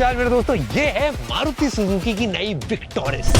हालचाल मेरे दोस्तों, ये है मारुति सुजुकी की नई विक्टोरिस।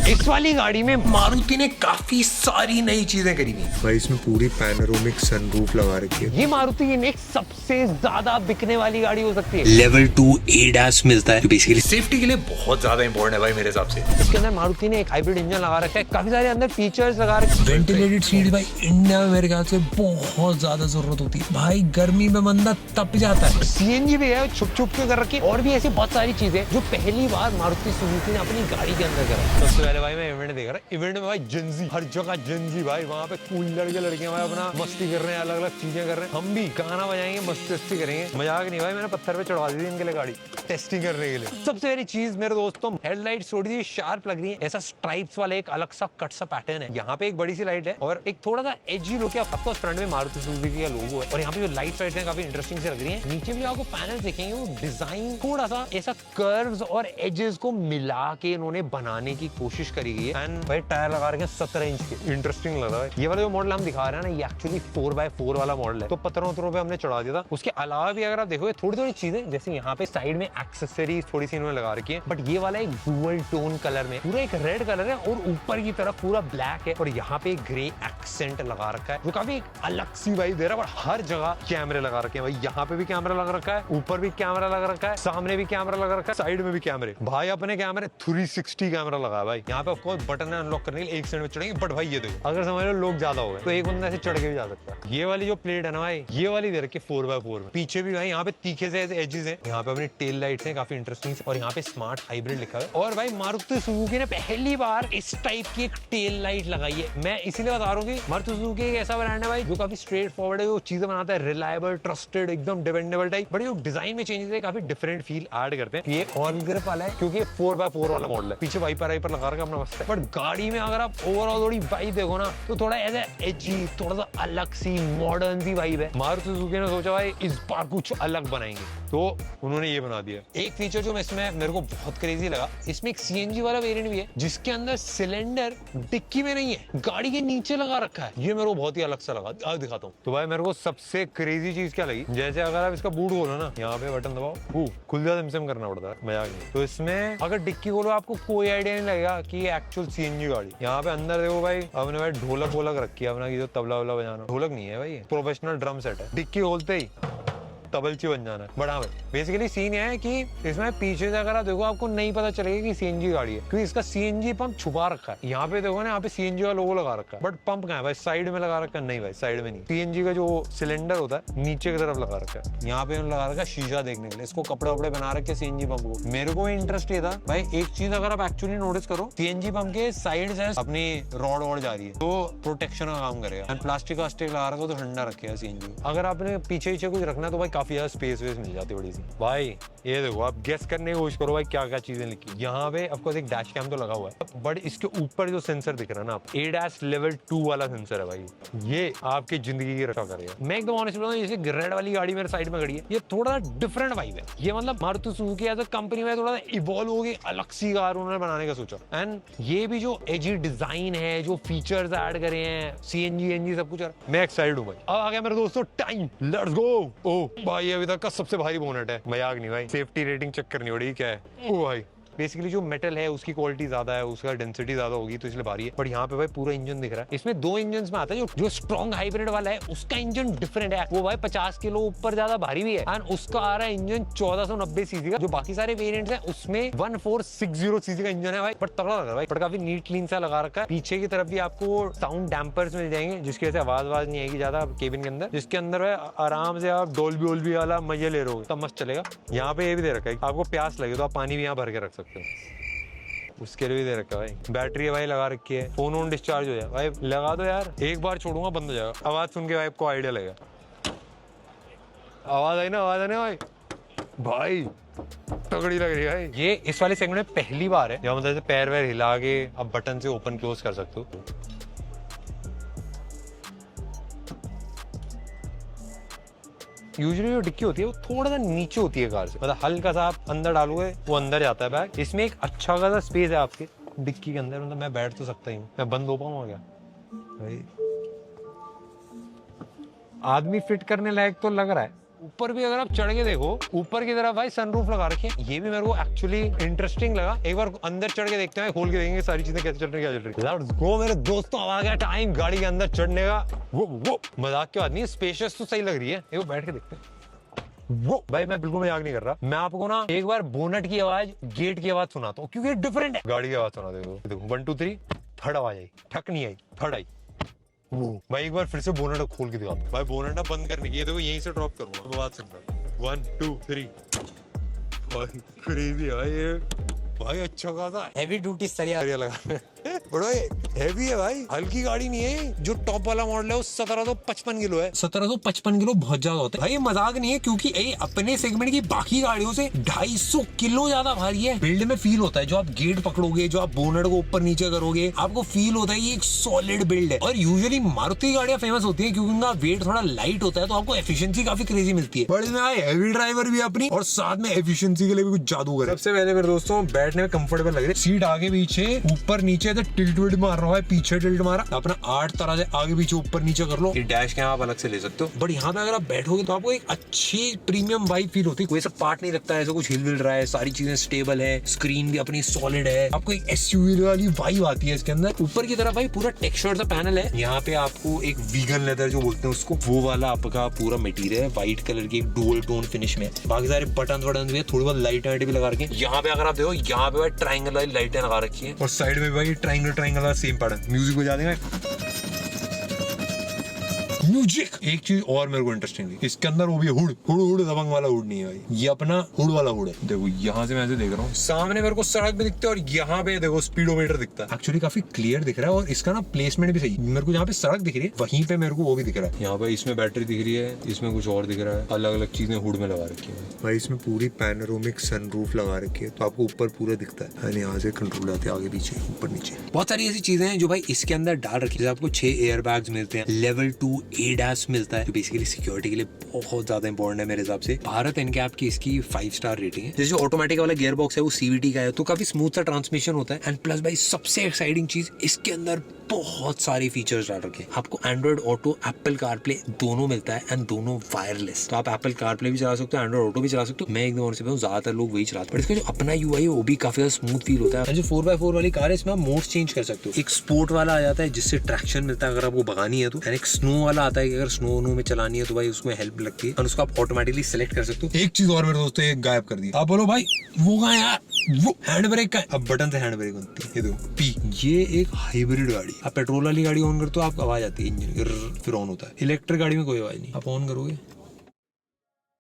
इस वाली गाड़ी में मारुति ने काफी सारी नई चीजें करी हुई। भाई इसमें पूरी पैनोरामिक सनरूफ लगा रखी है। ये मारुति की नेक्स्ट सबसे ज्यादा बिकने वाली गाड़ी हो सकती है। लेवल 2 ADAS मिलता है, बेसिकली सेफ्टी के लिए बहुत ज्यादा इंपॉर्टेंट है भाई मेरे हिसाब से। इसके अंदर मारुति ने एक हाइब्रिड इंजन लगा रखा है, काफी सारे अंदर फीचर्स लगा रखे हैं। वेंटिलेटेड सीट भाई इंडिया में मेरे ख्याल से बहुत ज्यादा जरूरत होती है। भाई गर्मी में बंदा तप जाता है। CNG भी है, छुप छुप के कर रखी है, और भी ऐसी बहुत सारी चीजें जो पहली बार मारुति सुजुकी ने अपनी गाड़ी के अंदर करा। सबसे पहले भाई मैं इवेंट देख रहा हूँ। इवेंट में भाई जेंजी, हर जगह जेंजी भाई, वहाँ पे कूल लड़के लड़कियां भाई अपना मस्ती कर रहे हैं, अलग अलग चीजें कर रहे हैं। हम भी गाना बजाएंगे, मस्ती करेंगे। मजाक नहीं भाई, मैंने पत्थर पे चढ़वा दी थी इनके लिए गाड़ी टेस्टिंग करने के लिए। सबसे पहली चीज मेरे दोस्तों, हेडलाइट्स थोड़ी सी शार्प लग रही है। ऐसा स्ट्राइप्स वाला एक अलग सा कट सा पैटर्न है। यहाँ पे एक बड़ी सी लाइट है और एक थोड़ा सा एजी लुक है। आपको फ्रंट में मारुति सुजुकी का लोगो है और यहाँ पे जो लाइट वाइट है काफी इंटरेस्टिंग से लग रही है। नीचे भी आपको पैनल देखेंगे, वो डिजाइन थोड़ा सा ऐसा कर्व्स और एजेस को मिला के इन्होंने बनाने की कोशिश करी गई है। एंड भाई टायर लगा रखे हैं 17 इंच के, इंटरेस्टिंग लग रहा है। ये वाला जो मॉडल हम दिखा रहे हैं ना, ये एक्चुअली 4x4 वाला मॉडल है, तो पत्थरों पे हमने चढ़ा दिया था। उसके अलावा भी अगर आप देखोगे थोड़ी थोड़ी चीजें, जैसे यहाँ पे साइड में एक्सेसरीज थोड़ी सी इन्होंने लगा रखी है, बट ये वाला एक डुअल टोन कलर में, पूरा एक रेड कलर है और ऊपर की तरफ पूरा ब्लैक है और यहाँ पे एक ग्रे एक्सेंट लगा रखा है जो काफी एक अलग सी वाइब दे रहा है। और हर जगह कैमरे लगा रखे हैं भाई, यहाँ पे भी कैमरा लगा रखा है, ऊपर भी कैमरा लगा रखा है, सामने भी कैमरा लगा रखा है, साइड में भी कैमरे। भाई अपने कैमरे 360 कैमरा लगा है भाई। यहाँ पे ऑफकोर्स बटन है अनलॉक करने के लिए, 1 सेकंड में चढ़ेंगे। बट भाई ये देखो, अगर समझ लो लोग ज्यादा हो गए तो एक बंदा ऐसे चढ़ के भी जा सकता है। ये वाली जो प्लेट है ना भाई, ये वाली दे रखी है 4x4 में। पीछे भी भाई यहाँ पे तीखे से एजेस हैं, यहाँ पे अपनी टेल लाइट्स हैं काफी इंटरेस्टिंग, और यहाँ पे स्मार्ट हाइब्रिड लिखा है। और भाई मारुति सुजुकी ने पहली बार इस टाइप की एक टेल लाइट लगाई है। मैं इसीलिए बता रहा हूँ कि मारुति सुजुकी एक ऐसा ब्रांड है भाई जो काफी स्ट्रेट फॉरवर्ड है, वो चीजें बनाता है रिलायबल, ट्रस्टेड, एकदम डिपेंडेबल टाइप। बट जो डिजाइन में चेंजेस है काफी डिफरेंट फील ऐड करते हैं। ये ऑन ग्रिप वाला है क्योंकि 4x4 वाला मॉडल है, पीछे वाइपर लगा रखा अपना मस्त है। बट गाड़ी में अगर आप ओवरऑल थोड़ी वाइब देखो ना, तो थोड़ा ऐसा एजी, थोड़ा सा अलग सी मॉडर्न सी वाइब है। मारुति सुजुकी ने सोचा भाई इस बार कुछ अलग बनाएंगे, तो उन्होंने ये बना दिया। एक फीचर जो इसमें मेरे को बहुत क्रेजी लगा, इसमें एक CNG वाला वेरिएंट भी है जिसके अंदर सिलेंडर डिक्की में नहीं है, गाड़ी के नीचे लगा रखा है। ये मेरे को बहुत ही अलग सा लगा, आज दिखाता हूँ। तो भाई मेरे को सबसे क्रेजी चीज क्या लगी, जैसे अगर आप इसका बूट खोलो ना, यहाँ पे बटन दबाओ, खुल जाता, सिम करना पड़ता है, मजाक नहीं। तो इसमें अगर डिक्की खोलो आपको कोई आइडिया नहीं लगेगा कि ये एक्चुअल CNG गाड़ी। यहाँ पे अंदर देखो भाई, अपने भाई ढोलक वोलक रखी है अपना, की जो तबला वबला बजाना, ढोलक नहीं है भाई, प्रोफेशनल ड्रम सेट है। डिक्की खोलते ही तबलची बन जाना है बड़ा भाई। बेसिकली सीन है कि इसमें पीछे से अगर आप देखो आपको नहीं पता चलेगा कि CNG गाड़ी है, क्योंकि इसका CNG पंप छुपा रखा है। यहाँ पे देखो ना, यहाँ पे CNG का लोगो लगा रखा है, बट पंप कहाँ है भाई, साइड में लगा रखा है। नहीं भाई, साइड में नहीं, CNG का जो सिलेंडर होता है नीचे की तरफ लगा रखा है। यहाँ पे लगा रखा है शीशा देखने के लिए, इसको कपड़े वपड़े बना रखे CNG पंप को। मेरे को इंटरेस्ट ये था भाई, एक चीज अगर आप एक्चुअली नोटिस करो, CNG पंप के साइड से अपनी रॉड वॉड जा रही है, तो प्रोटेक्शन का काम करेगा। प्लास्टिक वास्टिक लगा रखा तो ठंडा रखेगा CNG। अगर आपने पीछे कुछ रखना तो भाई काफी ज्यादा स्पेस मिल जाती है बड़ी सी। भाई ये देखो, आप गेस करने की कोशिश करो भाई क्या क्या चीजें लिखी। यहाँ पे ऑफकोर्स एक डैश कैम तो लगा हुआ है, बट इसके ऊपर जो सेंसर दिख रहा है ना, आप ADAS लेवल 2 वाला सेंसर है भाई। ये आपकी जिंदगी की रक्षा करेगा। मैं एकदम ऑनेस्ट बोलूं, जैसे रेड वाली गाड़ी मेरे साइड में खड़ी है, ये थोड़ा डिफरेंट वाइब है। ये मतलब Maruti Suzuki as a company में थोड़ा इवॉल्व हो गई, अलग सी कार उन्होंने बनाने का सोचा। एंड ये भी जो एजी डिजाइन है, जो फीचर्स ऐड करे हैं, CNG सब कुछ, मैं एक्साइटेड हूँ भाई। अब आ गया मेरे दोस्तों टाइम, लेट्स गो। ओ भाई, अभी तक का सबसे भारी बोनट है, मजाक नहीं भाई, सेफ्टी रेटिंग चेक करनी पड़ेगी क्या है। ओ भाई, बेसिकली जो मेटल है उसकी क्वालिटी ज्यादा है, उसका डेंसिटी ज्यादा होगी तो इसलिए भारी है। बट यहाँ पे भाई पूरा इंजन दिख रहा है। इसमें 2 इंजन में आता है। जो स्ट्रॉन्ग हाइब्रिड वाला है उसका इंजन डिफरेंट है, वो भाई 50 किलो ऊपर ज्यादा भारी भी है। एंड उसका आ रहा है इंजन 1490 सीसी का। जो बाकी सारे वेरिएंट्स हैं उसमें 1460 सीसी का इंजन है भाई, बट तगड़ा लग रहा है भाई, बट काफी नीट क्लीन सा लगा रखा है। पीछे की तरफ भी आपको साउंड डैम्पर्स मिल जाएंगे, जिसकी वजह से आवाज नहीं आएगी ज्यादा केबिन के अंदर, जिसके अंदर आराम से आप डोल्बी वोल्बी वाला मजे ले रहे हो, तब मस्त चलेगा। यहाँ पे ये भी दे रखा है, आपको प्यास लगे तो आप पानी भी यहाँ भर के रख सकते हो, उसके लिए भी दे रखा है भाई। बैटरी है भाई लगा रखी है, फोन ऑन डिस्चार्ज हो जाए भाई, लगा दो यार, एक बार छोड़ूंगा बंद हो जाएगा। आवाज सुन के भाई आपको आइडिया लगेगा। आवाज आई ना, आवाज आने भाई, भाई तगड़ी लग रही है भाई। ये इस वाले सेगमेंट में पहली बार है जब मतलब पैर वैर हिला के आप बटन से ओपन क्लोज कर सकते हो। यूजुअली जो डिक्की होती है वो थोड़ा सा नीचे होती है कार से, मतलब हल्का सा आप अंदर डालोगे वो अंदर जाता है बैग। इसमें एक अच्छा खासा स्पेस है आपके डिक्की के अंदर, मतलब मैं बैठ तो सकता ही हूँ। मैं बंद हो पाऊंगा क्या भाई? आदमी फिट करने लायक तो लग रहा है, ऊपर भी अगर आप चढ़ के देखो, ऊपर की तरफ भाई सनरूफ लगा रखे हैं। ये भी मेरे को एक्चुअली इंटरेस्टिंग लगा। एक बार अंदर चढ़ के देखते हैं, खोल के देखेंगे सारी चीजें कैसे चल रही है, क्या चल रही है। लेट्स गो मेरे दोस्तों, अब आ गया टाइम गाड़ी के अंदर चढ़ने का। वो मजाक की बात नहीं, स्पेशियस तो सही लग रही है। एक बार बैठ के देखते हैं। वो भाई मैं बिल्कुल मजाक नहीं कर रहा, मैं आपको ना एक बार बोनट की आवाज, गेट की आवाज सुनाता हूँ, क्योंकि डिफरेंट है। गाड़ी की आवाज सुना देखो 1 2 3 थर्ड आवाज आई, ठक नहीं आई, थर्ड आई। भाई एक बार फिर से बोनट खोल के दिखा भाई। बोनट बंद करने की, ये देखो यहीं से ड्रॉप करूंगा, बात सुन रहा। 1 2 3 भाई क्रेजी है भाई ये। भाई अच्छा खासा हैवी ड्यूटी सरिया लगा बड़ा हैवी है भाई, हल्की गाड़ी नहीं है। जो टॉप वाला मॉडल है वो 1755 किलो है। 1755 किलो बहुत ज्यादा होता है भाई, ये मजाक नहीं है, क्योंकि ये अपने सेगमेंट की बाकी गाड़ियों से 250 किलो ज्यादा भारी है। बिल्ड में फील होता है, जो आप गेट पकड़ोगे, जो आप बोनट को ऊपर नीचे करोगे, आपको फील होता है ये एक सॉलिड बिल्ड है। और यूजुअली मारुति गाड़ियां फेमस होती है क्योंकि उनका वेट थोड़ा लाइट होता है, तो आपको एफिशिएंसी काफी क्रेजी मिलती है। बट इसमें हैवी ड्राइवर भी अपनी, और साथ में एफिशिएंसी के लिए भी कुछ जादू है। सबसे पहले मेरे दोस्तों बैठने में कंफर्टेबल लग रही है, सीट आगे पीछे ऊपर नीचे टिल्ट विल्ट मार रहा है, पीछे टिल्ट मारा, अपना 8 तरह से आगे पीछे ऊपर नीचे कर लो। ये डैश के आप अलग से ले सकते हो, बट यहाँ पे अगर आप बैठोगे तो आपको एक अच्छी प्रीमियम वाइब फील होती है। कोई सा पार्ट नहीं लगता है, ऐसा कुछ हिल विल रहा है, सारी चीजें स्टेबल है, स्क्रीन भी अपनी सॉलिड है, आपको एक एसयूवी वाली वाइब आती है इसके अंदर। ऊपर की तरफ भाई पूरा टेक्सचर सा पैनल है, यहाँ पे आपको एक वीगन लेदर जो बोलते हैं उसको, वो वाला आपका पूरा मटेरियल है, व्हाइट कलर की डुअल टोन फिनिश में। बाकी सारे बटन वटन भी थोड़ी बहुत लाइट भी लगा रखे हैं। यहाँ पे अगर आप देखो, यहाँ पे भाई ट्रायंगल वाली लाइटें लगा रखी है, और साइड में भाई ट्रायंगल वाला सेम पैटर्न। म्यूजिक बजा देंगे, म्यूजिक। एक चीज और मेरे को इंटरेस्टिंग लगी, इसके अंदर वो भी हुड दबंग वाला हुड नहीं है भाई, ये अपना हुड वाला हुड है। देखो यहाँ से मैं ऐसे देख रहा हूँ, सामने मेरे को सड़क भी दिखता है, और यहाँ पे देखो स्पीडोमीटर दिखता है। एक्चुअली काफी क्लियर दिख रहा है, और इसका ना प्लेसमेंट भी सही। मेरे को यहाँ पे सड़क दिख रही है, वहीं पे मेरे को वो भी दिख रहा है। यहाँ पे इसमें बैटरी दिख रही है, इसमें कुछ और दिख रहा है, अलग अलग चीजें हुड में लगा रखी है भाई। इसमें पूरी पैनोरामिक सनरूफ लगा रखी है, तो आपको ऊपर पूरा दिखता है, यहाँ से कंट्रोल आते हैं आगे पीछे ऊपर नीचे। बहुत सारी ऐसी चीजें हैं जो भाई इसके अंदर डाल रखी है। आपको 6 एयर बैग्स मिलते हैं, लेवल 2 ADAS मिलता है, जो बेसिकली सिक्योरिटी के लिए बहुत ज्यादा इंपॉर्टेंट है मेरे हिसाब से। भारत एनकैप की इसकी 5 स्टार रेटिंग है। जैसे ऑटोमेटिक वाला गियर बॉक्स है वो CVT का है, तो काफी स्मूथ सा ट्रांसमिशन होता है। एंड प्लस भाई सबसे एक्साइटिंग चीज, इसके अंदर बहुत सारी फीचर्स डाल रखे हैं। आपको एंड्रॉइड ऑटो, एप्पल कारप्ले दोनों मिलता है, एंड दोनों वायरलेस। तो आप एप्पल कारप्ले भी चला सकते हो, एंड्रॉइड ऑटो भी चला सकते हो। मैं एकदम और से ज्यादातर लोग वही चलाते हैं, बट इसका जो अपना UI है वो भी काफी ज्यादा स्मूथ फील होता है। जो 4x4 वाली कार है, इसमें आप मोड्स चेंज कर सकते हो। एक स्पोर्ट वाला आ जाता है जिससे ट्रैक्शन मिलता है अगर आपको भगानी है तो, एंड एक स्नो वाला आता है कि अगर स्नो में चलानी है तो भाई उसमें हेल्प लगती है, और उसको आप ऑटोमेटिकली सेलेक्ट कर सकते हो। एक चीज और मेरे दोस्तों एक गायब कर दी, आप बोलो भाई वो कहाँ है यार, वो हैंड ब्रेक का है। अब बटन से हैंड ब्रेक बनती है, ये देखो पी। ये एक हाइब्रिड गाड़ी, आप पेट्रोल वाली गाड़ी ऑन करते हो, आपको आवाज आती है इंजन, फिर ऑन होता है। इलेक्ट्रिक गाड़ी में कोई आवाज नहीं, आप ऑन करोगे,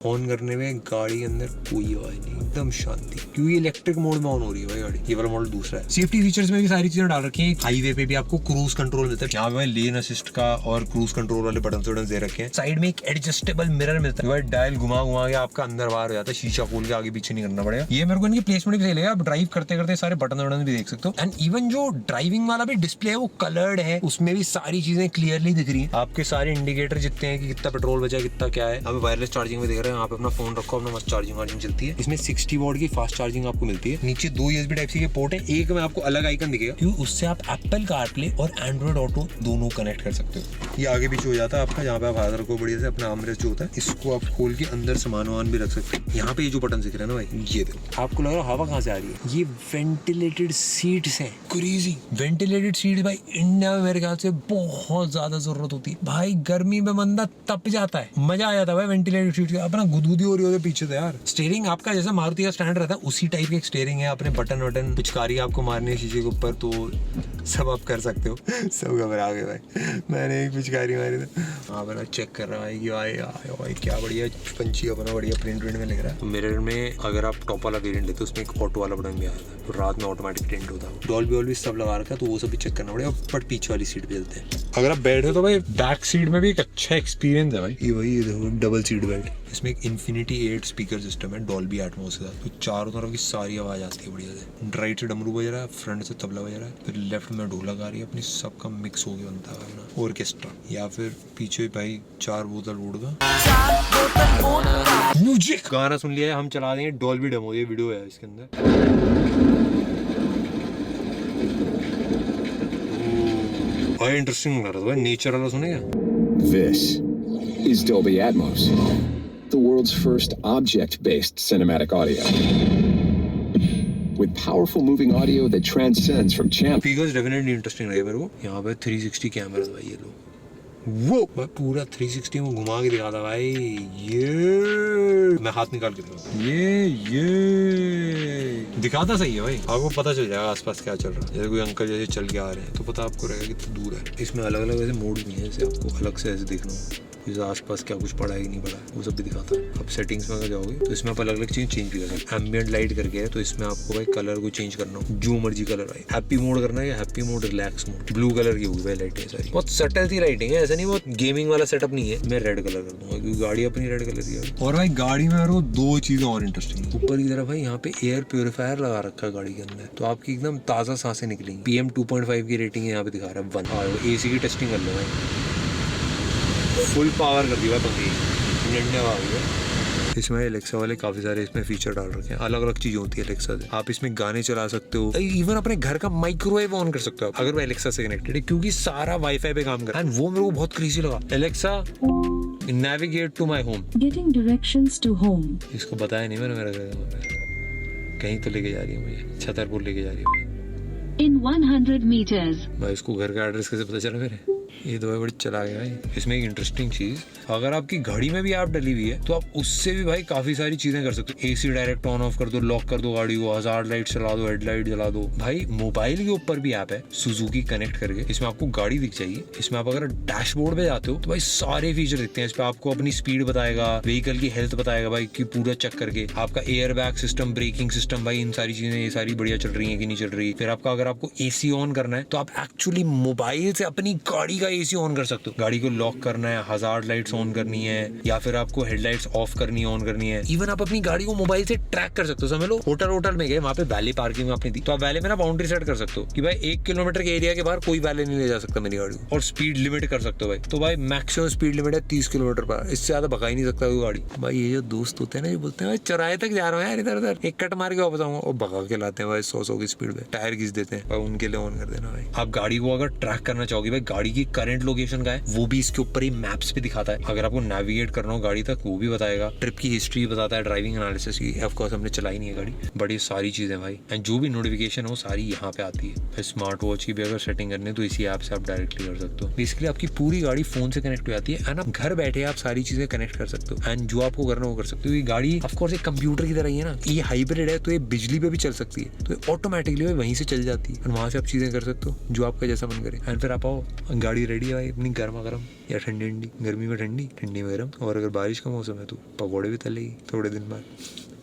ऑन करने में गाड़ी के अंदर कोई आवाज नहीं, एकदम शांति, क्योंकि इलेक्ट्रिक मोड में ऑन हो रही है भाई गाड़ी। ये वाला मॉडल दूसरा है। सेफ्टी फीचर्स में भी सारी चीजें डाल रखी हैं। हाईवे पे भी आपको क्रूज कंट्रोल मिलता है, यहाँ पे लेन असिस्ट का और क्रूज कंट्रोल वाले बटन दे रखे हैं। साइड में एक एडजस्टेबल मिरर मिलता है, भाई डायल घुमा के आपका अंदर बाहर हो जाता है, शीशा खोल के आगे पीछे नहीं करना पड़ेगा। ये मेरे को इनकी प्लेसमेंट भी सही लगा, आप ड्राइव करते करते सारे बटन भी देख सकते हो। एंड इवन जो ड्राइविंग वाला भी डिस्प्ले है वो कलर्ड है, उसमें भी सारी चीजें क्लियरली दिख रही है। आपके सारे इंडिकेटर जितने हैं कि कितना पेट्रोल बचा है, कितना क्या है। अब वायरलेस चार्जिंग में देख रहे हैं, यहाँ पे अपना फोन रखो, अपना मस्त चार्जिंग चलती है। इसमें 60 वॉट की फास्ट चार्जिंग आपको मिलती है। नीचे 2 USB टाइप सी के पोर्ट है, एक में आपको अलग आइकन दिखेगा, क्योंकि उससे आप एप्पल कारप्ले और एंड्रॉइड ऑटो दोनों कनेक्ट कर सकते हो। ये आगे पीछे हो जाता है आपका, जहाँ पे आप हाथ रखो बढ़िया से, अपना आर्मरेस्ट जो होता है इसको आप खोल के अंदर सामान भी रख सकते हो। यहाँ पे ये जो बटन दिख रहा है ना भाई, ये देखो, आपको लग रहा है हवा कहाँ से आ रही है, ये वेंटिलेटेड सीट्स हैं। क्रेजी वेंटिलेटेड सीट्स भाई, इंडिया में मेरे ख्याल से बहुत ज्यादा जरूरत होती है भाई। गर्मी में बंदा तप जाता है, मजा आ जाता है भाई वेंटिलेटेड सीट का। अपना गुदगुदी हो रही होती है पीछे से यार। स्टीयरिंग आपका जैसा मारुति का स्टैंड रहता है उसी टाइप का स्टीयरिंग है। अपने बटन पिचकारी आपको मारनी है शीशे के ऊपर, तो सब आप कर सकते हो। सब घबरा गए भाई, मैंने एक पिचकारी मारी था। हाँ बना चेक कर रहा है कि भाई क्या बढ़िया पंछी, अपना बढ़िया प्रिंट में लग रहा है। मिरर में अगर आप टॉप वाला वेरिएंट लेते हो उसमें एक ऑटो वाला बटन भी आया था, तो रात में ऑटोमेटिक प्रिंट होता है। डॉल्बी सब लगा रखा है, तो वो सब भी चेक करना पड़ेगा। बट पीछे वाली सीट भी चलते हैं। अगर आप बैठे तो भाई बैक सीट में भी एक अच्छा एक्सपीरियंस है भाई। ये वही देखो डबल सीट बेल्ट, इसमें एक इन्फिनिटी 8 स्पीकर सिस्टम है डॉल्बी एटमॉस के साथ, तो चारों तरफ की सारी आवाज आती है बढ़िया से। राइट से डमरू बज रहा है, फ्रंट से तबला बज रहा है, फिर लेफ्ट में ढोलक आ रही है, अपनी सबका मिक्स हो गया बनता है अपना ऑर्केस्ट्रा। या फिर पीछे भाई 4 बोतल वोड का म्यूजिक। गाना सुन लिया है, हम चला देंगे डॉल्बी डेमो। ये वीडियो है इसके अंदर, भाई इंटरेस्टिंग लग रहा था भाई। नेचर वाला सुनेगा। This is Dolby Atmos, the world's world's first object-based cinematic audio. With powerful moving audio that transcends from channel. Speakers definitely interesting लगे मेरे को। यहाँ पे 360 कैमरा भाई ये लो, वो भाई पूरा 360 में घुमा के दिखा था भाई। ये मैं हाथ निकाल के दूँ, ये दिखाता सही है भाई, आपको पता चल जाएगा आसपास क्या चल रहा है। जैसे कोई अंकल जैसे चल के आ रहे हैं तो पता आपको रहेगा कितना दूर है। इसमें अलग अलग ऐसे मोड भी हैं, जैसे आपको अलग से ऐसे देखना हो इस आसपास क्या कुछ पड़ा है कि नहीं पड़ा है वो सब भी दिखाता है। अब सेटिंग्स में अगर जाओगे तो इसमें आप अलग अलग चीज चेंज भी कर सकते हैं। एम्बिएंट लाइट करके है तो इसमें आपको भाई कलर को चेंज करना हो, जो मर्जी कलर भाई। हैप्पी मोड करना है, happy mode, relax mode, blue colour की होगी भाई लाइटें सारी। बहुत सटल सी लाइटिंग है, ऐसा नहीं बहुत गेमिंग वाला सेटअप नहीं है। मैं रेड कलर कर दूंगा क्योंकि गाड़ी अपनी रेड कलर की है। और भाई गाड़ी में वो दो चीजें और इंटरेस्टिंग है। ऊपर की तरफ भाई यहाँ पे एयर प्योरीफायर लगा रखा है गाड़ी के अंदर, तो आपकी एकदम ताजा सांसें निकलेंगी। PM 2.5 की रेटिंग है यहाँ पे दिखा रहा है 1। AC की टेस्टिंग कर लो भाई, फुल पावर कर दिया पंखी, इसमें एलेक्सा वाले काफी सारे इसमें फीचर डाल रखे हैं। अलग अलग चीजें होती है एलेक्सा से। आप इसमें गाने चला सकते हो, इवन अपने घर का माइक्रोवेव ऑन कर सकते हो अगर वो एलेक्सा से कनेक्टेड है, क्योंकि सारा वाईफाई पे काम कर रहा है। वो मेरे को बहुत क्रेजी लगा। Alexa navigate to my home, getting directions to home. इसको बताया नहीं मैंने, मेरा घर कहीं तो लेके जा रही है मुझे, छतरपुर लेके जा रही है। In 100 meters. भाई इसको घर का एड्रेस कैसे पता चला मेरे? ये तो भाई बड़ी चला गया भाई। इसमें एक इंटरेस्टिंग चीज, अगर आपकी घड़ी में भी ऐप डली हुई है तो आप उससे भी भाई काफी सारी चीजें कर सकते हो। AC डायरेक्ट ऑन ऑफ कर दो, लॉक कर दो गाड़ी को, हजार्ड लाइट चला दो, हेडलाइट जला दो। भाई मोबाइल के ऊपर भी ऐप है सुजुकी कनेक्ट करके, इसमें आपको गाड़ी दिख जाएगी। इसमें आप अगर डैशबोर्ड पे जाते हो तो भाई सारे फीचर दिखते हैं। इस पे आपको अपनी स्पीड बताएगा, व्हीकल की हेल्थ बताएगा भाई कि पूरा चेक करके, आपका air bag system, braking system, भाई इन सारी चीजें ये सारी बढ़िया चल रही है कि नहीं चल रही। फिर आपका अगर आपको AC ऑन करना है तो आप एक्चुअली मोबाइल से अपनी गाड़ी का AC ऑन कर सकते हो। गाड़ी को लॉक करना है, हजार्ड लाइट्स ऑन करनी है, या फिर आपको हेडलाइट्स ऑफ करनी है, ऑन करनी है। इवन आप अपनी गाड़ी को मोबाइल से ट्रैक कर सकते हो। समझ लो होटल में गए, वहाँ पे वैले पार्किंग आपने दी तो आप वैले में ना बाउंड्री सेट कर सकते हो कि भाई 1 किलोमीटर के एरिया के बाहर कोई वैले नहीं ले जा सकता मेरी गाड़ी को। और स्पीड लिमिट कर सकते हो भाई, तो भाई मैक्सिमम स्पीड लिमिट है 30 किलोमीटर पर, इससे ज्यादा भगा ही नहीं सकता कोई गाड़ी। भाई ये जो दोस्त होते हैं ना, जो बोलते हैं भाई चौराहे तक जा रहा हूँ यार, इधर उधर एक कट मार के वापस आऊंगा, और भगा के लाते हैं भाई 100 की स्पीड पे, टायर घिस देते हैं भाई, उनके लिए ऑन कर देना भाई। आप गाड़ी को अगर ट्रैक करना चाहोगे भाई, गाड़ी की करंट लोकेशन का है वो भी इसके ऊपर ही मैप्स पे दिखाता है। अगर आपको नेविगेट करना हो गाड़ी तक वो भी बताएगा, ट्रिप की हिस्ट्री बताता है, ड्राइविंग एनालिसिस की। ऑफ कोर्स हमने चलाई नहीं है गाड़ी, बड़ी सारी चीजें भाई, एंड जो भी नोटिफिकेशन हो सारी यहाँ पे आती है। स्मार्ट वॉच की भी अगर सेटिंग करनी है तो इसी ऐप से आप डायरेक्टली कर सकते हो। बेसिकली आपकी पूरी गाड़ी फोन से कनेक्ट हो जाती है एंड आप घर बैठे आप सारी चीजें कनेक्ट कर सकते हो, एंड जो आपको करना वो कर सकते हो। ये गाड़ी ऑफ कोर्स एक कंप्यूटर की तरह ही है ना, ये हाइब्रिड है तो ये बिजली पे भी चल सकती है, तो ये ऑटोमेटिकली वहीं से चल जाती है, वहां से आप चीजें कर सकते हो जो आपका जैसा मन करे। एंड फिर आप आओ, गाड़ी रेडी है भाई अपनी, गर्मा गर्म या ठंडी ठंडी, गर्मी में ठंडी, ठंडी में गर्म, और अगर बारिश का मौसम है तो पकौड़े भी तलेगी थोड़े दिन बाद।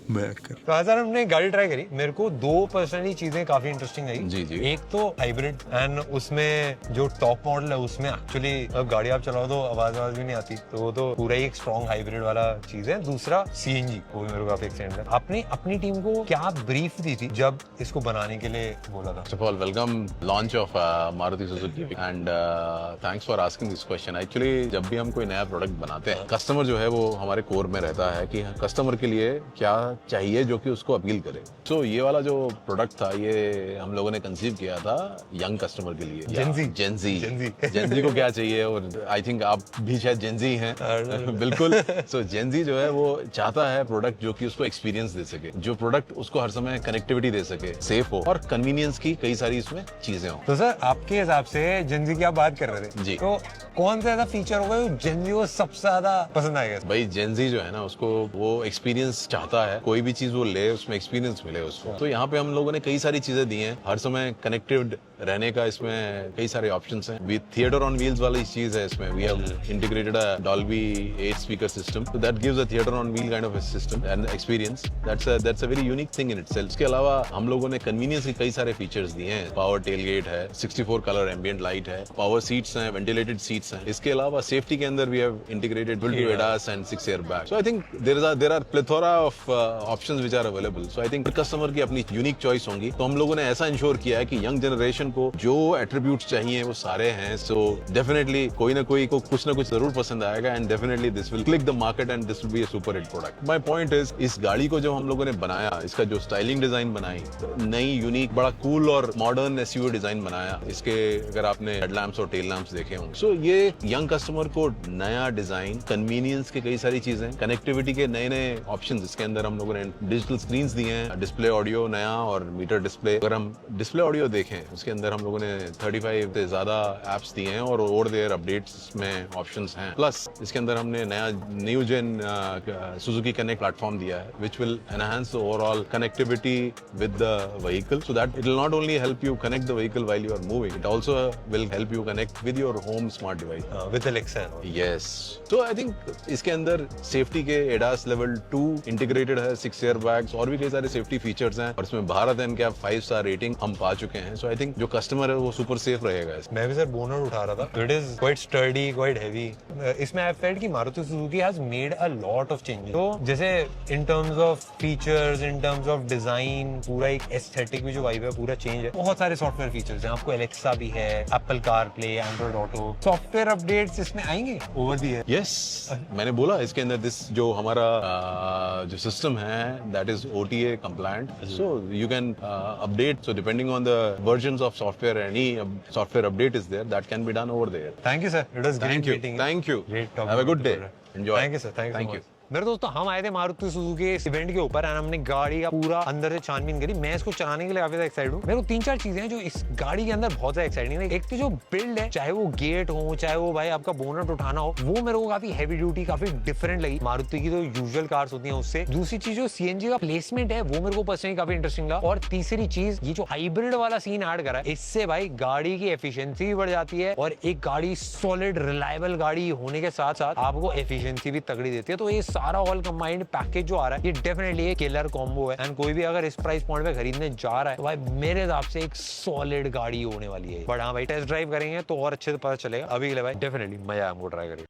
तो आज हमने गाड़ी ट्राई करी, मेरे को 2 पर्सनली चीजें काफी इंटरेस्टिंग आई। जी जी। एक तो हाइब्रिड, एंड उसमें जो टॉप मॉडल है उसमें एक्चुअली अब गाड़ी आप चलाओ तो आवाज भी नहीं आती, तो वो तो पूरा ही एक स्ट्रॉन्ग हाइब्रिड वाला चीज है। दूसरा CNG, वो भी मेरे को काफी एक्साइटेड है। आपने अपनी टीम को क्या ब्रीफ दी थी जब इसको बनाने के लिए बोला था? First of all, welcome launch of Maruti Suzuki and thanks for asking this question. Actually, जब भी हम कोई नया प्रोडक्ट बनाते हैं, कस्टमर जो है वो हमारे कोर में रहता है कि कस्टमर के लिए क्या चाहिए जो कि उसको अपील करे। तो ये वाला जो प्रोडक्ट था ये हम लोगों ने कंसीव किया था यंग कस्टमर के लिए। जेंजी को क्या चाहिए, और आई थिंक आप भी शायद जेंजी हैं। बिल्कुल। सो जेंजी जो है वो चाहता है प्रोडक्ट जो कि उसको एक्सपीरियंस दे सके, जो प्रोडक्ट उसको हर समय कनेक्टिविटी दे सके, सेफ हो और कन्वीनियंस की कई सारी इसमें चीजें हो। तो सर आपके हिसाब से जेंजी की आप बात कर रहे थे जी, तो कौन सा ऐसा फीचर होगा जो जेंजी को सबसे ज्यादा पसंद आएगा? भाई जेंजी जो है ना, उसको वो एक्सपीरियंस चाहता है, कोई भी चीज वो ले उसमें एक्सपीरियंस मिले उसको। तो यहाँ पे हम लोगों ने कई सारी चीजें दी हैं, हर समय कनेक्टेड रहने का इसमें कई सारे ऑप्शंस हैं। विद थिएटर ऑन व्हील्स वाली चीज है इसमें, we have integrated a Dolby 8 speaker system, so that gives a theater on wheel kind of a system and experience. That's a very unique thing in itself. इसके अलावा हम लोगों ने convenience के कई सारे फीचर्स दिए हैं। पावर टेलगेट है, 64 कलर एम्बिएंट लाइट है, पावर सीट्स हैं, वेंटिलेटेड सीट्स हैं। इसके अलावा सेफ्टी के अंदर we have integrated ADAS and 6 airbags. So I think there are plethora of options which are available. So I think customer की अपनी यूनिक चॉइस होंगी. तो हम लोगों ने ऐसा इंश्योर किया है कि यंग जनरेशन को जो एट्रीब्यूट्स चाहिए वो सारे हैं. सो डेफिनेटली कोई ना कोई को कुछ ना कुछ जरूर पसंद आएगा and definitely this will click the market and this will be a super hit product. My point is इस गाड़ी को जो हम लोगों ने बनाया, इसका जो स्टाइलिंग डिजाइन बनाई, नई यूनिक बड़ा कूल और मॉडर्न एसयूवी डिजाइन बनाया. इसके अगर आपने हेडलैम्प्स और टेल लैम्प्स देखे होंगे, सो ये यंग कस्टमर को नया डिजाइन, कन्वीनियंस के कई सारी चीजें, कनेक्टिविटी के नए नए ऑप्शंस. इसके अंदर हम लोगों ने डिजिटल स्क्रीन्स दिए हैं, डिस्प्ले ऑडियो नया और मीटर डिस्प्ले. अगर हम डिस्प्ले ऑडियो देखें, उसके अंदर हम लोगों ने 35 से ज्यादा एप्स दिए हैं और ओवर देयर अपडेट्स में ऑप्शंस हैं. प्लस इसके अंदर हमने नया new gen Suzuki connect platform दिया है which will enhance the overall connectivity with the vehicle, so that it will not only help you connect the vehicle while you are moving, it also will help you connect with your home smart device with Alexa. Yes. तो I think इसके अंदर safety के ADAS level 2 integrated है, 6 air bags और भी कई सारे safety features हैं और इसमें भारत एनकैप 5 स्टार रेटिंग हम पा चुके हैं. सो आई थिंक जो कस्टमर है वो सुपर सेफ रहेगा. मैं भी सर बोनट उठा रहा था. It is quite sturdy, quite heavy. इसमें आई फेल्ट कि Maruti Suzuki has made a lot of changes. तो जैसे in terms of features, in terms of design, पूरा एक एस्थेटिक में जो वाइब है पूरा चेंज है. बहुत सारे सॉफ्टवेयर फीचर्स हैं. आपको एलेक्सा भी है, Apple CarPlay, Android auto. Software updates इसमें आएंगे ओवर द ईयर. यस, मैंने बोला इसके अंदर दिस जो हमारा जो सिस्टम है that is OTA compliant, so you can update, so depending on the versions of software, any software update is there that can be done over there. Thank you sir. It was great meeting. Thank you. Great talking Have a good to day. you. Enjoy. Thank you sir. Thank Thank you. you. मेरे दोस्तों हम आए थे Maruti Suzuki के इस event के ऊपर और हमने गाड़ी का पूरा अंदर से छानबीन करी. मैं इसको चलाने के लिए काफी एक्साइटेड हूँ. मेरे को 3-4 चीजें हैं जो इस गाड़ी के अंदर बहुत ज्यादा एक्साइटिंग है. एक तो जो बिल्ड है, चाहे वो गेट हो, चाहे वो भाई आपका बोनट उठाना हो, वो मेरे को काफी हैवी ड्यूटी, काफी डिफरेंट लगी मारुति की तो यूजुअल कार्स होती हैं उससे. दूसरी चीज जो CNG का प्लेसमेंट है वो मेरे को पर्सनली काफी इंटरेस्टिंग लगा. और तीसरी चीज ये जो हाइब्रिड वाला सीन ऐड करा है, इससे भाई गाड़ी की एफिशिएंसी भी बढ़ जाती है और एक गाड़ी सॉलिड रिलायबल गाड़ी होने के साथ साथ आपको एफिशिएंसी भी तगड़ी देती है. तो ये सारा ऑल कंबाइंड पैकेज जो आ रहा है ये डेफिनेटली एक किलर कॉम्बो है. एंड कोई भी अगर इस प्राइस पॉइंट पे खरीदने जा रहा है तो भाई मेरे हिसाब से एक सॉलिड गाड़ी होने वाली है. बट हाँ भाई टेस्ट ड्राइव करेंगे तो और अच्छे से पता चलेगा. अभी के लिए भाई डेफिनेटली मजा हमको ट्राई करेंगे.